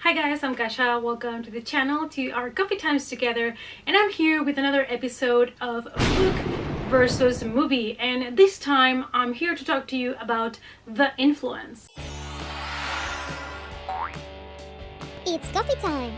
Hi guys, I'm Kasha. Welcome to the channel, to our coffee times together, and I'm here with another episode of Book versus Movie, and this time I'm here to talk to you about The Influence. It's coffee time!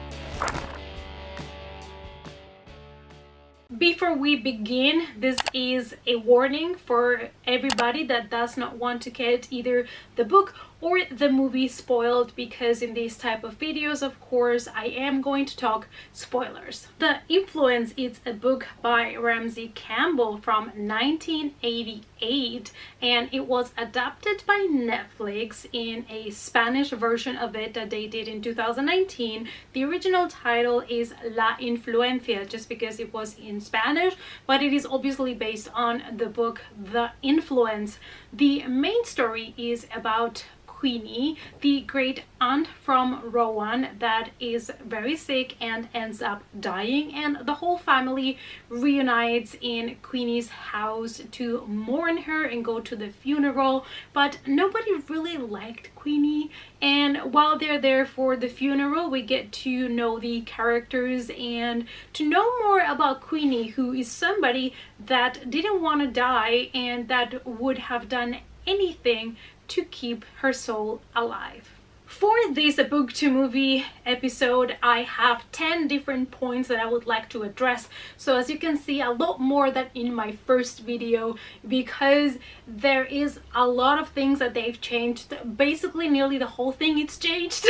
Before we begin, this is a warning for everybody that does not want to get either the book or the movie spoiled, because in these type of videos, of course, I am going to talk spoilers. The Influence is a book by Ramsey Campbell from 1988, and it was adapted by Netflix in a Spanish version of it that they did in 2019. The original title is La Influencia, just because it was in Spanish, but it is obviously based on the book The Influence. The main story is about Queenie, the great aunt from Rowan that is very sick and ends up dying, and the whole family reunites in Queenie's house to mourn her and go to the funeral. But nobody really liked Queenie, and while they're there for the funeral, we get to know the characters and to know more about Queenie, who is somebody that didn't want to die and that would have done anything to keep her soul alive. For this book to movie episode, I have 10 different points that I would like to address. So as you can see, a lot more than in my first video, because there is a lot of things that they've changed. Basically nearly the whole thing is changed.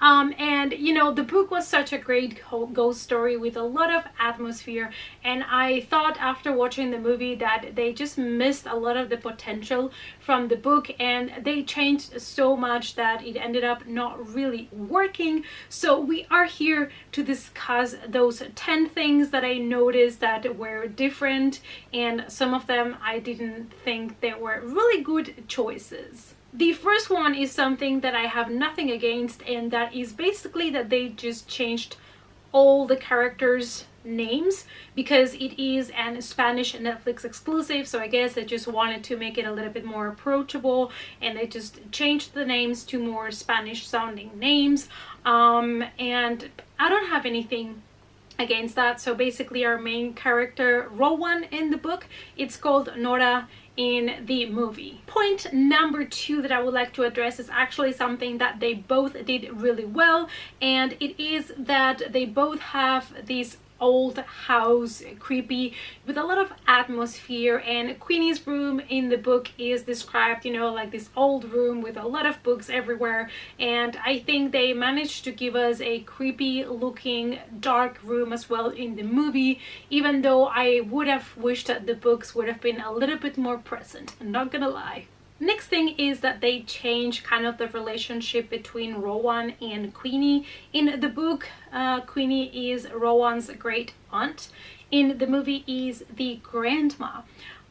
And you know, the book was such a great ghost story with a lot of atmosphere, and I thought after watching the movie that they just missed a lot of the potential from the book, and they changed so much that it ended up not really working. So we are here to discuss those 10 things that I noticed that were different, and some of them I didn't think they were really good choices. The first one is something that I have nothing against, and that is basically that they just changed all the characters' names, because it is an Spanish Netflix exclusive, so I guess they just wanted to make it a little bit more approachable, and they just changed the names to more Spanish sounding names, and I don't have anything against that. So basically our main character Rowan in the book, it's called Nora in the movie. Point number 2 that I would like to address is actually something that they both did really well, and it is that they both have this old house, creepy, with a lot of atmosphere. And Queenie's room in the book is described, you know, like this old room with a lot of books everywhere, and I think they managed to give us a creepy looking dark room as well in the movie, even though I would have wished that the books would have been a little bit more present, I'm not gonna lie. Next thing is that they change kind of the relationship between Rowan and Queenie. In the book, Queenie is Rowan's great aunt. In the movie is the grandma.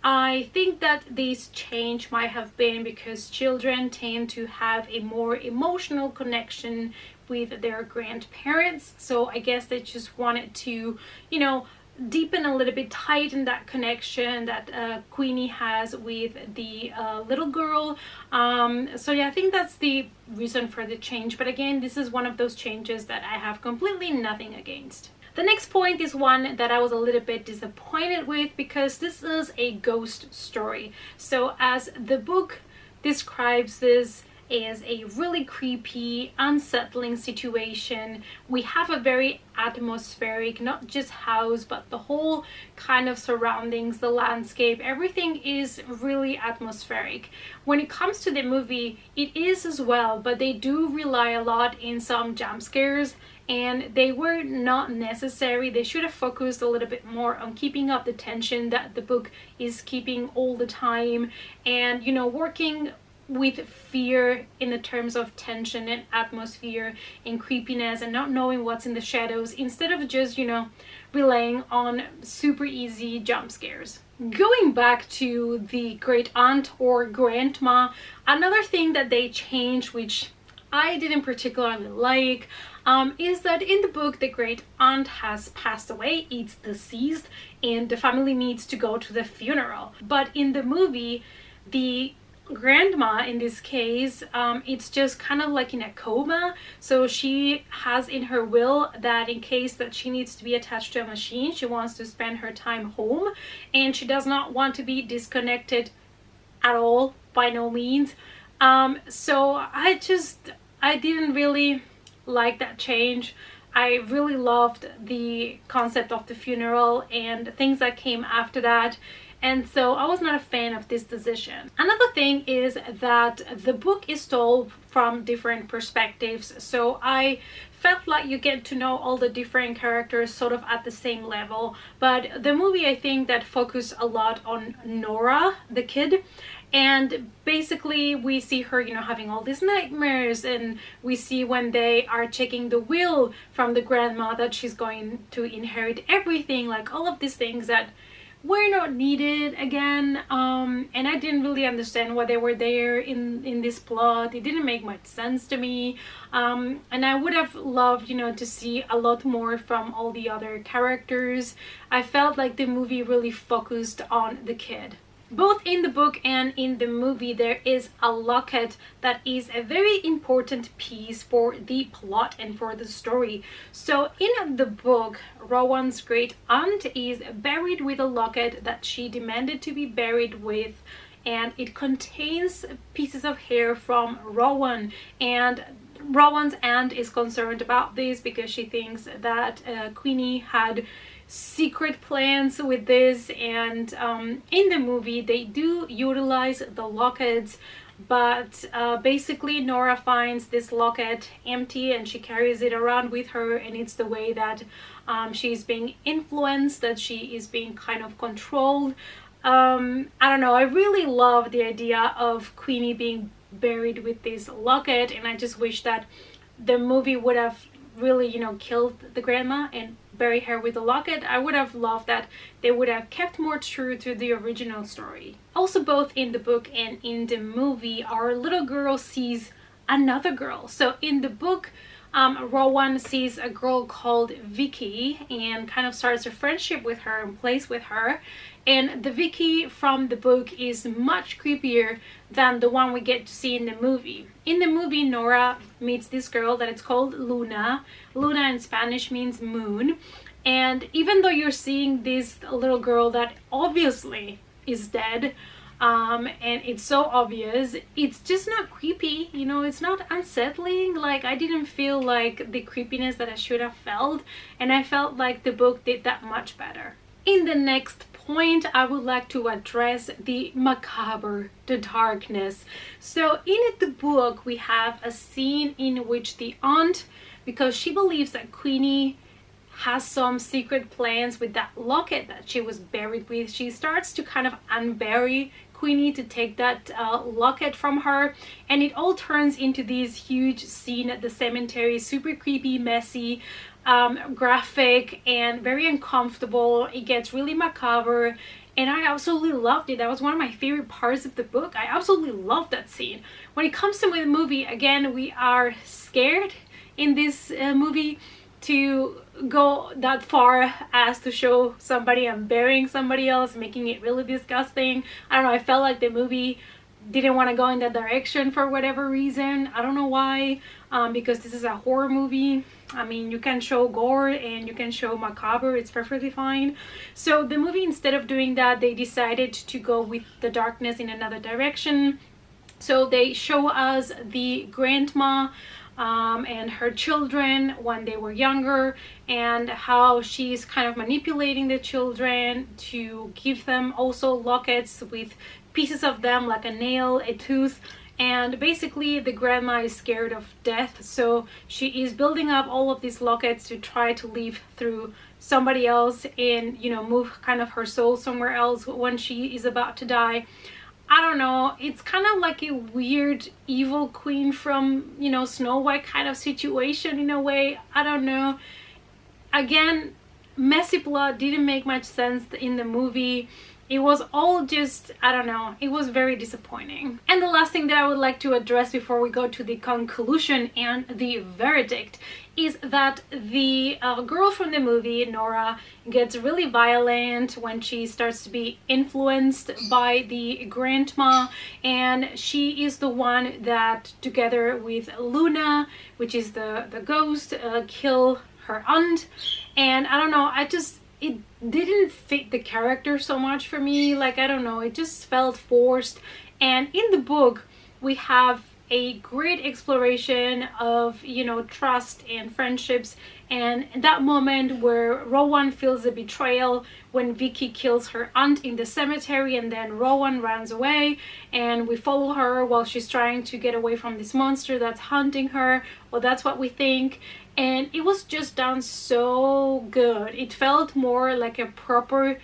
I think that this change might have been because children tend to have a more emotional connection with their grandparents, so I guess they just wanted to, you know, deepen a little bit, tighten that connection that Queenie has with the little girl. So yeah, I think that's the reason for the change, but again, this is one of those changes that I have completely nothing against. The next point is one that I was a little bit disappointed with, because this is a ghost story. So as the book describes this is a really creepy, unsettling situation. We have a very atmospheric, not just house, but the whole kind of surroundings, the landscape, everything is really atmospheric. When it comes to the movie, it is as well, but they do rely a lot in some jump scares, and they were not necessary. They should have focused a little bit more on keeping up the tension that the book is keeping all the time, and, you know, working with fear in the terms of tension and atmosphere and creepiness, and not knowing what's in the shadows, instead of just, you know, relying on super easy jump scares. Going back to the great aunt or grandma, another thing that they changed, which I didn't particularly like, is that in the book the great aunt has passed away, it's deceased, and the family needs to go to the funeral. But in the movie, the grandma in this case, it's just kind of like in a coma, so she has in her will that in case that she needs to be attached to a machine, she wants to spend her time home, and she does not want to be disconnected at all, by no means. So I didn't really like that change. I really loved the concept of the funeral and things that came after that, and so I was not a fan of this decision. Another thing is that the book is told from different perspectives, so I felt like you get to know all the different characters sort of at the same level. But the movie, I think, that focused a lot on Nora, the kid, and basically we see her, you know, having all these nightmares, and we see when they are checking the will from the grandma that she's going to inherit everything, like all of these things that were not needed again, and I didn't really understand why they were there in this plot. It didn't make much sense to me, and I would have loved, you know, to see a lot more from all the other characters. I felt like the movie really focused on the kid. Both in the book and in the movie, there is a locket that is a very important piece for the plot and for the story. So in the book, Rowan's great aunt is buried with a locket that she demanded to be buried with, and it contains pieces of hair from Rowan, and Rowan's aunt is concerned about this because she thinks that Queenie had secret plans with this, and in the movie they do utilize the lockets, but basically Nora finds this locket empty and she carries it around with her, and it's the way that she's being influenced, that she is being kind of controlled. I don't know, I really love the idea of Queenie being buried with this locket, and I just wish that the movie would have really, you know, killed the grandma and bury her with a locket. I would have loved that they would have kept more true to the original story. Also, both in the book and in the movie, our little girl sees another girl. So in the book, Rowan sees a girl called Vicky and kind of starts a friendship with her and plays with her. And the Vicky from the book is much creepier than the one we get to see in the movie. In the movie, Nora meets this girl that it's called Luna. Luna in Spanish means moon. And even though you're seeing this little girl that obviously is dead, and it's so obvious, it's just not creepy, you know, it's not unsettling. Like, I didn't feel like the creepiness that I should have felt, and I felt like the book did that much better. In the next point, I would like to address the macabre, the darkness. So in the book, we have a scene in which the aunt, because she believes that Queenie has some secret plans with that locket that she was buried with, she starts to kind of unbury Queenie to take that locket from her, and it all turns into this huge scene at the cemetery, super creepy, messy, graphic, and very uncomfortable. It gets really macabre, and I absolutely loved it. That was one of my favorite parts of the book. I absolutely loved that scene. When it comes to the movie, again, we are scared in this movie to go that far as to show somebody unburying somebody else, making it really disgusting. I don't know, I felt like the movie didn't want to go in that direction for whatever reason. I don't know why, because this is a horror movie. I mean, you can show gore and you can show macabre, it's perfectly fine. So the movie, instead of doing that, they decided to go with the darkness in another direction. So they show us the grandma and her children when they were younger, and how she's kind of manipulating the children to give them also lockets with pieces of them, like a nail, a tooth, and basically the grandma is scared of death, so she is building up all of these lockets to try to live through somebody else and, you know, move kind of her soul somewhere else when she is about to die. I don't know, it's kind of like a weird evil queen from, you know, Snow White kind of situation in a way. I don't know. Again, messy plot, didn't make much sense in the movie. It was all just, I don't know, it was very disappointing. And the last thing that I would like to address before we go to the conclusion and the verdict is that the girl from the movie, Nora, gets really violent when she starts to be influenced by the grandma, and she is the one that, together with Luna, which is the ghost, kill her aunt. And I don't know, it didn't fit the character so much for me. Like, I don't know, it just felt forced. And in the book we have a great exploration of, you know, trust and friendships, and that moment where Rowan feels the betrayal when Vicky kills her aunt in the cemetery, and then Rowan runs away and we follow her while she's trying to get away from this monster that's hunting her, or that's what we think. And it was just done so good. It felt more like a proper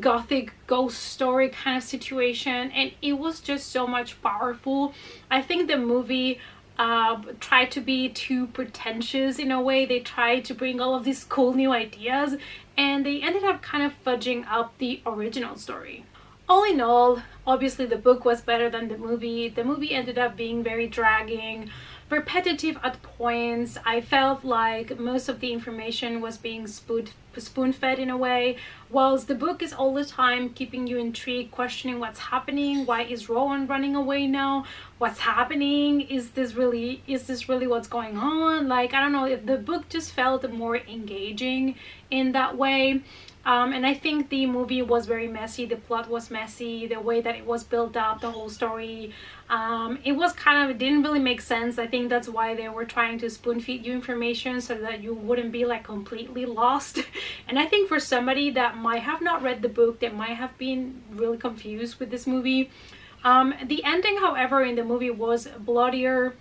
gothic ghost story kind of situation, and it was just so much powerful. I think the movie tried to be too pretentious in a way. They tried to bring all of these cool new ideas, and they ended up kind of fudging up the original story. All in all, obviously the book was better than the movie. The movie ended up being very dragging, repetitive at points. I felt like most of the information was being spoon-fed in a way, whilst the book is all the time keeping you intrigued, questioning what's happening. Why is Rowan running away now? What's happening? Is this really what's going on? Like, I don't know, the book just felt more engaging in that way. And I think the movie was very messy. The plot was messy, the way that it was built up, the whole story, it didn't really make sense. I think that's why they were trying to spoon feed you information so that you wouldn't be like completely lost. And I think for somebody that might have not read the book, that might have been really confused with this movie. The ending, however, in the movie was bloodier,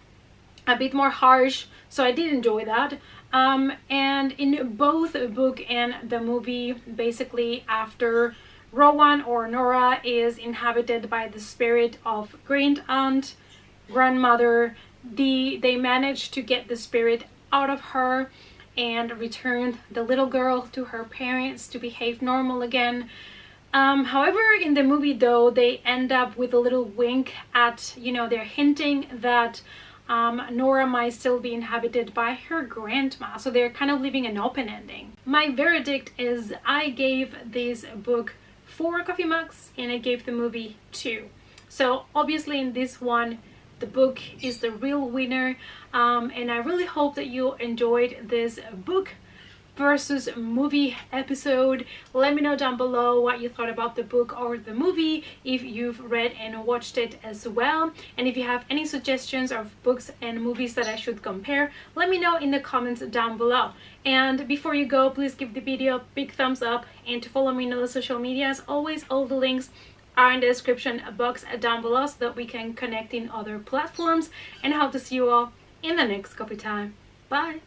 a bit more harsh, so I did enjoy that. And in both the book and the movie, basically after Rowan or Nora is inhabited by the spirit of grand aunt, grandmother, they manage to get the spirit out of her and return the little girl to her parents to behave normal again. However, in the movie though, they end up with a little wink at, you know, they're hinting that Nora might still be inhabited by her grandma, so they're kind of leaving an open ending. My verdict is I gave this book 4 coffee mugs and I gave the movie 2. So obviously in this one the book is the real winner, and I really hope that you enjoyed this book versus movie episode. Let me know down below what you thought about the book or the movie, if you've read and watched it as well, and if you have any suggestions of books and movies that I should compare, let me know in the comments down below. And before you go, please give the video a big thumbs up, and to follow me on all the social media, as always, all the links are in the description box down below so that we can connect in other platforms. And I hope to see you all in the next coffee time. Bye!